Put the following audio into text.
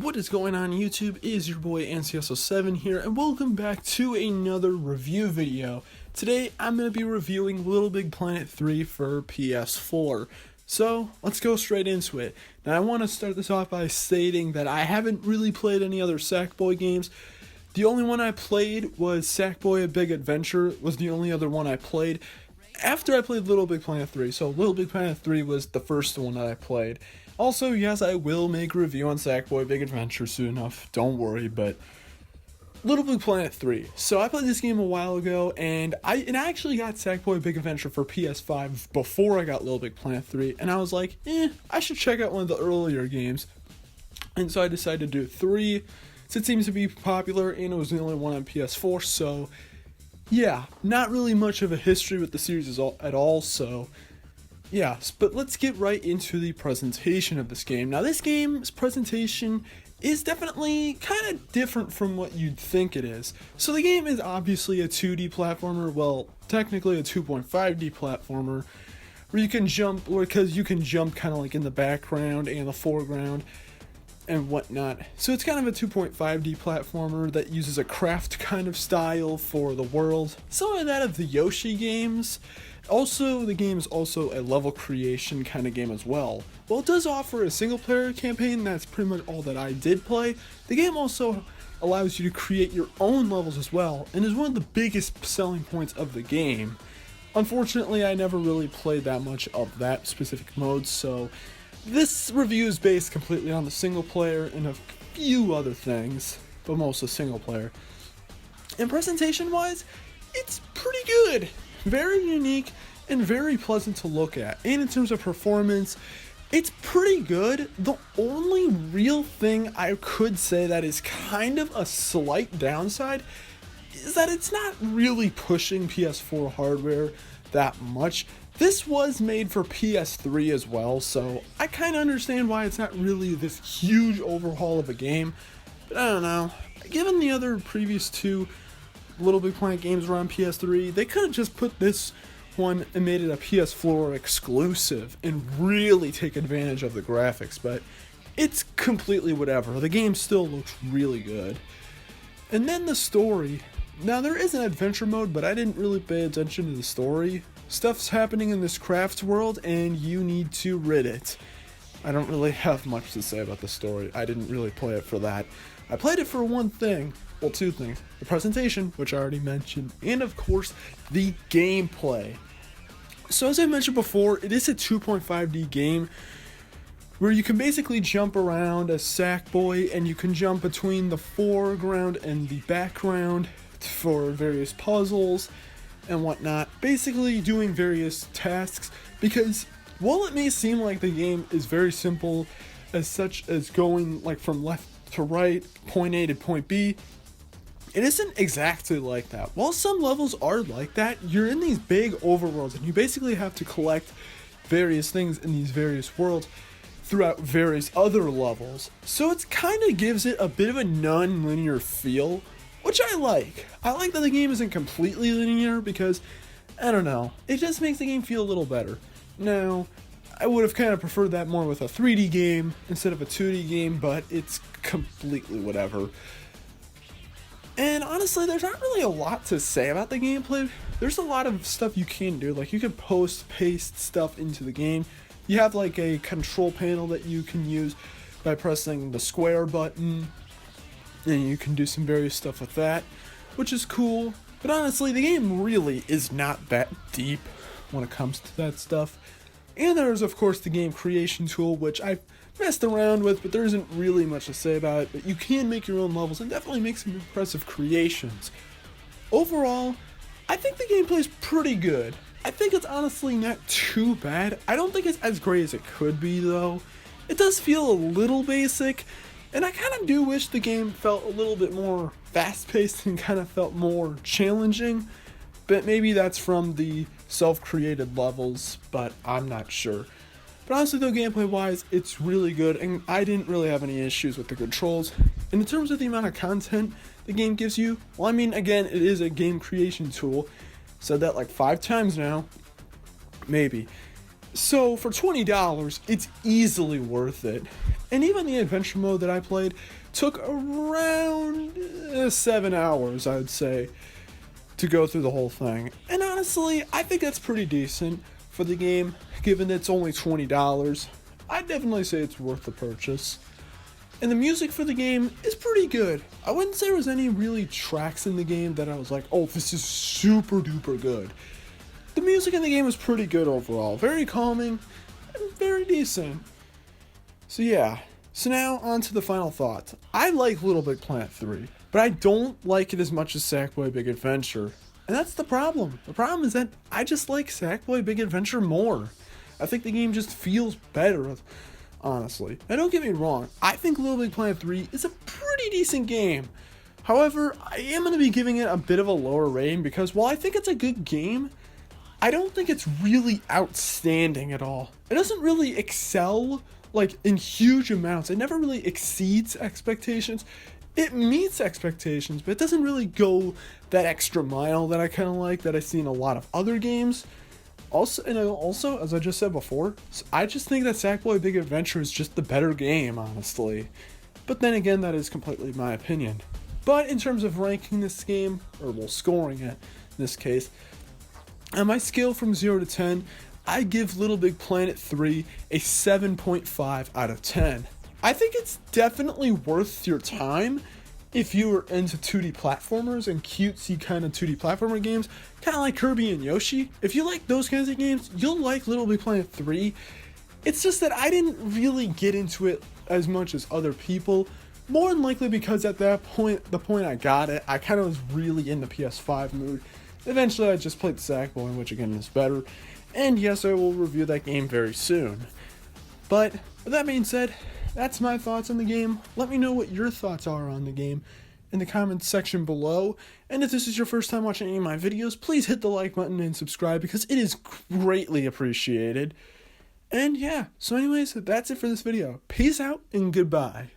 What is going on YouTube? It is your boy NCSO7 here, and welcome back to another review video. Today I'm going to be reviewing LittleBigPlanet 3 for PS4. So let's go straight into it. Now I want to start this off by stating that I haven't really played any other Sackboy games. The only one I played was Sackboy: A Big Adventure, was the only other one I played after I played LittleBigPlanet 3. So LittleBigPlanet 3 was the first one that I played. Also, yes, I will make a review on Sackboy: Big Adventure soon enough, don't worry, but LittleBigPlanet 3. So I played this game a while ago, and I actually got Sackboy: Big Adventure for PS5 before I got LittleBigPlanet 3, and I was like, I should check out one of the earlier games. And so I decided to do 3, since it seems to be popular, and it was the only one on PS4, so yeah, not really much of a history with the series at all, so yeah, but let's get right into the presentation of this game. Now, this game's presentation is definitely kind of different from what you'd think it is. So the game is obviously a 2D platformer, well, technically a 2.5D platformer, where you can jump, because you can jump kind of like in the background and the foreground and whatnot. So it's kind of a 2.5D platformer that uses a craft kind of style for the world, similar to that of the Yoshi games. Also, the game is also a level creation kind of game as well. While it does offer a single player campaign, that's pretty much all that I did play, the game also allows you to create your own levels as well, and is one of the biggest selling points of the game. Unfortunately, I never really played that much of that specific mode, so this review is based completely on the single player and a few other things, but mostly single player. And presentation wise, it's pretty good. Very unique and very pleasant to look at. And in terms of performance, it's pretty good. The only real thing I could say that is kind of a slight downside is that it's not really pushing PS4 hardware that much. This was made for PS3 as well, so I kind of understand why it's not really this huge overhaul of a game. But I don't know. Given the other previous two LittleBigPlanet games were on PS3, they could have just put this one and made it a PS4 exclusive and really take advantage of the graphics, but it's completely whatever. The game still looks really good. And then the story. Now, there is an adventure mode, but I didn't really pay attention to the story. Stuff's happening in this craft world, and you need to rid it. I don't really have much to say about the story. I didn't really play it for that. I played it for one thing. Well, two things. The presentation, which I already mentioned, and of course, the gameplay. So as I mentioned before, it is a 2.5D game where you can basically jump around as Sackboy, and you can jump between the foreground and the background for various puzzles and whatnot, basically doing various tasks, because while it may seem like the game is very simple, as such as going like from left to right, point A to point B, it isn't exactly like that. While some levels are like that, you're in these big overworlds, and you basically have to collect various things in these various worlds throughout various other levels. So it kind of gives it a bit of a non-linear feel, which I like. I like that the game isn't completely linear because, I don't know, it just makes the game feel a little better. Now, I would have kind of preferred that more with a 3D game instead of a 2D game, but it's completely whatever. And honestly, there's not really a lot to say about the gameplay. There's a lot of stuff you can do, like you can paste stuff into the game. You have like a control panel that you can use by pressing the square button, and you can do some various stuff with that, which is cool. But honestly, the game really is not that deep when it comes to that stuff. And there's of course the game creation tool, which I've messed around with, but there isn't really much to say about it. But you can make your own levels and definitely make some impressive creations. Overall, I think the gameplay is pretty good. I think it's honestly not too bad. I don't think it's as great as it could be though. It does feel a little basic, and I kind of do wish the game felt a little bit more fast-paced and kind of felt more challenging. But maybe that's from the self-created levels, but I'm not sure. But honestly though, gameplay wise, it's really good, and I didn't really have any issues with the controls. And in terms of the amount of content the game gives you, well, I mean, again, it is a game creation tool. Said that like 5 times now, maybe. So for $20, it's easily worth it. And even the adventure mode that I played took around 7 hours, I would say, to go through the whole thing. And honestly, I think that's pretty decent for the game, given that it's only $20. I'd definitely say it's worth the purchase. And the music for the game is pretty good. I wouldn't say there was any really tracks in the game that I was like, oh, this is super duper good. The music in the game was pretty good overall. Very calming and very decent. So yeah. So now on to the final thoughts. I like LittleBigPlanet 3, but I don't like it as much as Sackboy Big Adventure. And that's the problem. The problem is that I just like Sackboy Big Adventure more. I think the game just feels better, honestly. Now don't get me wrong, I think LittleBigPlanet 3 is a pretty decent game. However, I am going to be giving it a bit of a lower rating because while I think it's a good game, I don't think it's really outstanding at all. It doesn't really excel like in huge amounts. It never really exceeds expectations. It meets expectations, but it doesn't really go that extra mile that I kind of like that I see in a lot of other games. Also, as I just said before, I just think that Sackboy Big Adventure is just the better game, honestly. But then again, that is completely my opinion. But in terms of ranking this game, or well, scoring it in this case, on my scale from 0 to 10, I give LittleBigPlanet 3 a 7.5 out of 10. I think it's definitely worth your time if you are into 2D platformers and cutesy kind of 2D platformer games, kind of like Kirby and Yoshi. If you like those kinds of games, you'll like LittleBigPlanet 3. It's just that I didn't really get into it as much as other people. More than likely because at that point, the point I got it, I kind of was really in the PS5 mood. Eventually, I just played Sackboy, which again is better. And yes, I will review that game very soon. But with that being said, that's my thoughts on the game. Let me know what your thoughts are on the game in the comments section below. And if this is your first time watching any of my videos, please hit the like button and subscribe because it is greatly appreciated. And yeah, so anyways, that's it for this video. Peace out and goodbye.